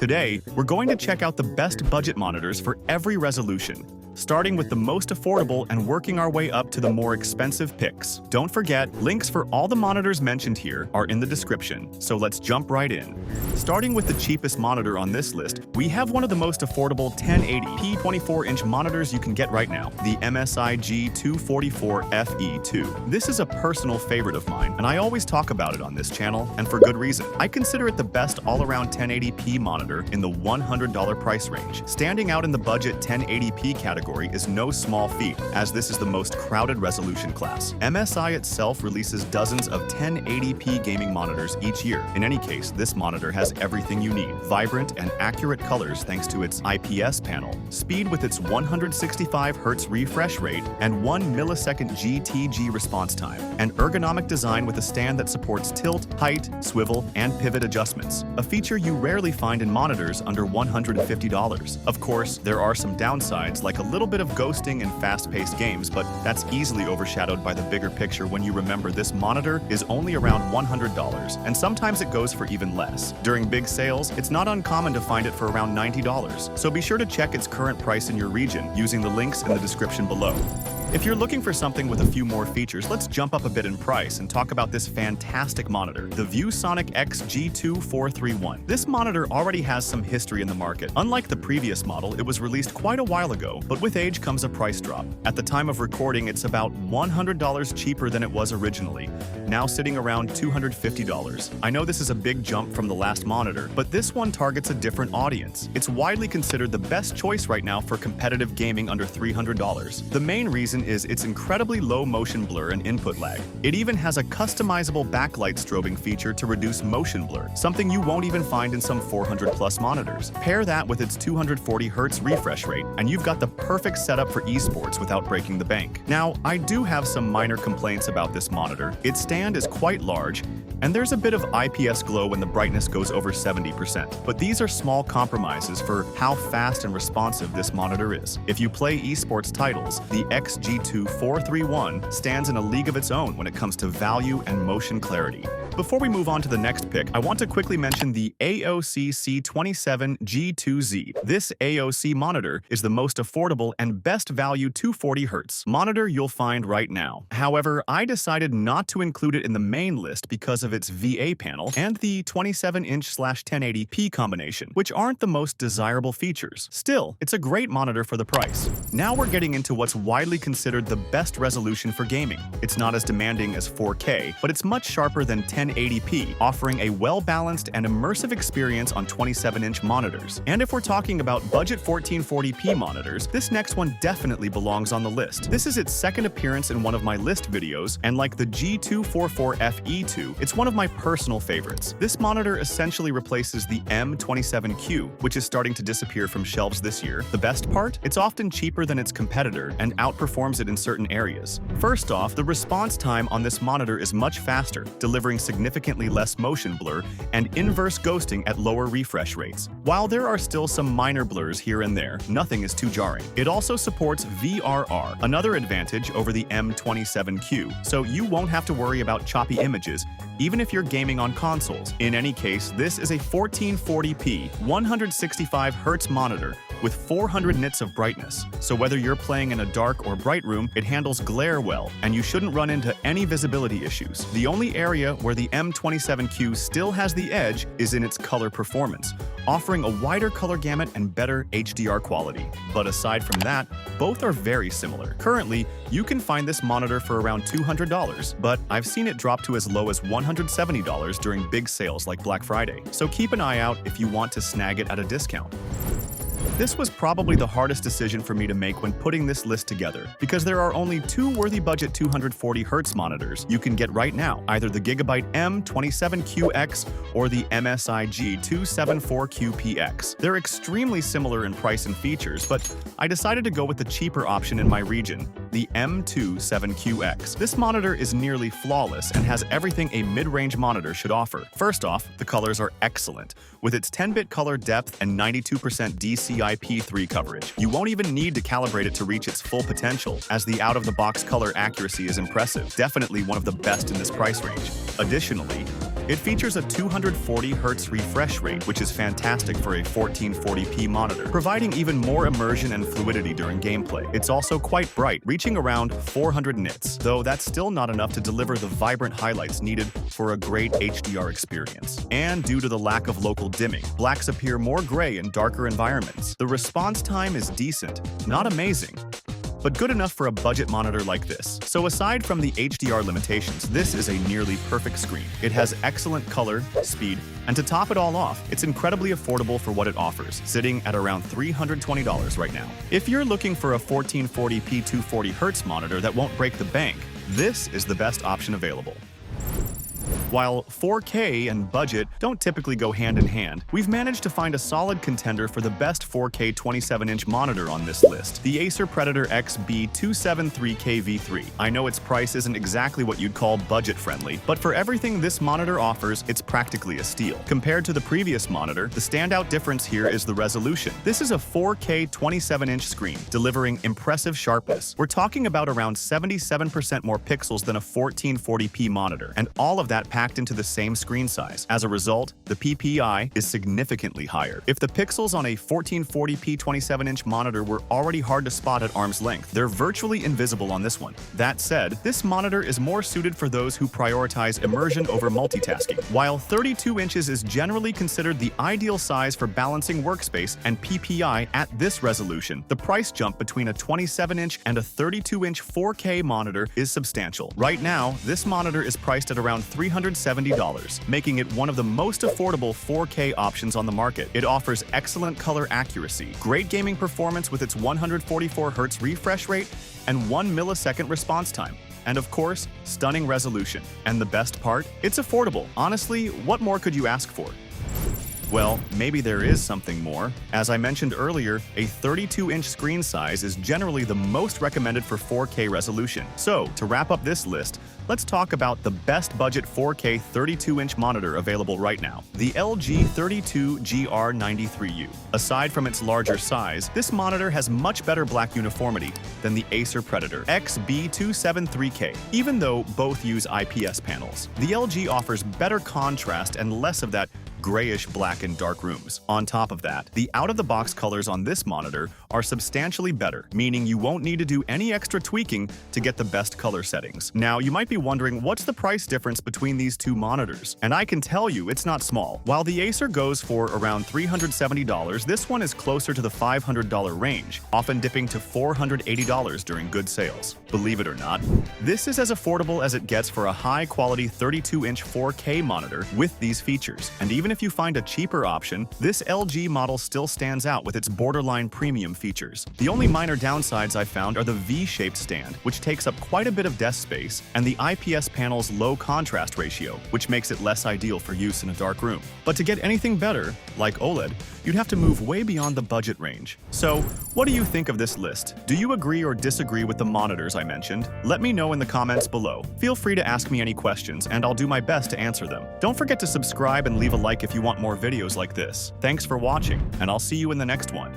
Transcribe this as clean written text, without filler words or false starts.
Today, we're going to check out the best budget monitors for every resolution, starting with the most affordable and working our way up to the more expensive picks. Don't forget, links for all the monitors mentioned here are in the description, so let's jump right in. Starting with the cheapest monitor on this list, we have one of the most affordable 1080p 24-inch monitors you can get right now, the MSI G244FE2. This is a personal favorite of mine, and I always talk about it on this channel, and for good reason. I consider it the best all-around 1080p monitor in the $100 price range. Standing out in the budget 1080p category is no small feat, as this is the most crowded resolution class. MSI itself releases dozens of 1080p gaming monitors each year. In any case, this monitor has everything you need. Vibrant and accurate colors thanks to its IPS panel, speed with its 165Hz refresh rate and 1 millisecond GTG response time, and ergonomic design with a stand that supports tilt, height, swivel, and pivot adjustments, a feature you rarely find in monitors under $150. Of course, there are some downsides like a little bit of ghosting and fast-paced games, but that's easily overshadowed by the bigger picture when you remember this monitor is only around $100, and sometimes it goes for even less. During big sales, it's not uncommon to find it for around $90, so be sure to check its current price in your region using the links in the description below. If you're looking for something with a few more features, let's jump up a bit in price and talk about this fantastic monitor, the ViewSonic X-G2431. This monitor already has some history in the market. Unlike the previous model, it was released quite a while ago, but with age comes a price drop. At the time of recording, it's about $100 cheaper than it was originally, now sitting around $250. I know this is a big jump from the last monitor, but this one targets a different audience. It's widely considered the best choice right now for competitive gaming under $300. The main reason is its incredibly low motion blur and input lag. It even has a customizable backlight strobing feature to reduce motion blur, something you won't even find in some 400+ monitors. Pair that with its 240Hz refresh rate, and you've got the perfect setup for esports without breaking the bank. Now, I do have some minor complaints about this monitor. Its stand is quite large, and there's a bit of IPS glow when the brightness goes over 70%. But these are small compromises for how fast and responsive this monitor is. If you play esports titles, the X-G2431 stands in a league of its own when it comes to value and motion clarity. Before we move on to the next pick, I want to quickly mention the AOC C27G2Z. This AOC monitor is the most affordable and best value 240Hz monitor you'll find right now. However, I decided not to include it in the main list because of its VA panel and the 27-inch/1080p combination, which aren't the most desirable features. Still, it's a great monitor for the price. Now we're getting into what's widely considered the best resolution for gaming. It's not as demanding as 4K, but it's much sharper than 1080p, offering a well-balanced and immersive experience on 27-inch monitors. And if we're talking about budget 1440p monitors, this next one definitely belongs on the list. This is its second appearance in one of my list videos, and like the G244FE2, it's one of my personal favorites. This monitor essentially replaces the M27Q, which is starting to disappear from shelves this year. The best part? It's often cheaper than its competitor and outperforms it in certain areas. First off, the response time on this monitor is much faster, delivering significantly less motion blur and inverse ghosting at lower refresh rates. While there are still some minor blurs here and there, nothing is too jarring. It also supports VRR, another advantage over the M27Q, so you won't have to worry about choppy images, even if you're gaming on consoles. In any case, this is a 1440p, 165Hz monitor with 400 nits of brightness, so whether you're playing in a dark or bright room, it handles glare well, and you shouldn't run into any visibility issues. The only area where the M27Q still has the edge is in its color performance, offering a wider color gamut and better HDR quality. But aside from that, both are very similar. Currently, you can find this monitor for around $200, but I've seen it drop to as low as $170 during big sales like Black Friday, so keep an eye out if you want to snag it at a discount. This was probably the hardest decision for me to make when putting this list together, because there are only two worthy budget 240Hz monitors you can get right now, either the Gigabyte M27QX or the MSI G274QPX. They're extremely similar in price and features, but I decided to go with the cheaper option in my region, the M27QX. This monitor is nearly flawless and has everything a mid-range monitor should offer. First off, the colors are excellent. With its 10-bit color depth and 92% DCI-P3 coverage, you won't even need to calibrate it to reach its full potential, as the out-of-the-box color accuracy is impressive, definitely one of the best in this price range. Additionally, It features a 240Hz refresh rate, which is fantastic for a 1440p monitor, providing even more immersion and fluidity during gameplay. It's also quite bright, reaching around 400 nits, though that's still not enough to deliver the vibrant highlights needed for a great HDR experience. And due to the lack of local dimming, blacks appear more gray in darker environments. The response time is decent, not amazing, but good enough for a budget monitor like this. So aside from the HDR limitations, this is a nearly perfect screen. It has excellent color, speed, and to top it all off, it's incredibly affordable for what it offers, sitting at around $320 right now. If you're looking for a 1440p 240Hz monitor that won't break the bank, this is the best option available. While 4K and budget don't typically go hand in hand, we've managed to find a solid contender for the best 4K 27-inch monitor on this list, the Acer Predator XB273K V3. I know its price isn't exactly what you'd call budget-friendly, but for everything this monitor offers, it's practically a steal. Compared to the previous monitor, the standout difference here is the resolution. This is a 4K 27-inch screen, delivering impressive sharpness. We're talking about around 77% more pixels than a 1440p monitor, and all of that packed into the same screen size. As a result, the PPI is significantly higher. If the pixels on a 1440p 27-inch monitor were already hard to spot at arm's length, they're virtually invisible on this one. That said, this monitor is more suited for those who prioritize immersion over multitasking. While 32 inches is generally considered the ideal size for balancing workspace and PPI at this resolution, the price jump between a 27-inch and a 32-inch 4K monitor is substantial. Right now, this monitor is priced at around $370, making it one of the most affordable 4K options on the market. It offers excellent color accuracy, great gaming performance with its 144Hz refresh rate, and 1 millisecond response time. And of course, stunning resolution. And the best part? It's affordable. Honestly, what more could you ask for? Well, maybe there is something more. As I mentioned earlier, a 32-inch screen size is generally the most recommended for 4K resolution. So, to wrap up this list, let's talk about the best budget 4K 32-inch monitor available right now, the LG 32GR93U. Aside from its larger size, this monitor has much better black uniformity than the Acer Predator XB273K, even though both use IPS panels. The LG offers better contrast and less of that grayish black in dark rooms. On top of that, the out-of-the-box colors on this monitor are substantially better, meaning you won't need to do any extra tweaking to get the best color settings. Now, you might be wondering what's the price difference between these two monitors, and I can tell you it's not small. While the Acer goes for around $370, this one is closer to the $500 range, often dipping to $480 during good sales. Believe it or not, this is as affordable as it gets for a high-quality 32-inch 4K monitor with these features. And even if you find a cheaper option, this LG model still stands out with its borderline premium features. The only minor downsides I've found are the V-shaped stand, which takes up quite a bit of desk space, and the IPS panel's low contrast ratio, which makes it less ideal for use in a dark room. But to get anything better, like OLED, you'd have to move way beyond the budget range. So, what do you think of this list? Do you agree or disagree with the monitors I mentioned? Let me know in the comments below. Feel free to ask me any questions, and I'll do my best to answer them. Don't forget to subscribe and leave a like if you want more videos like this. Thanks for watching, and I'll see you in the next one.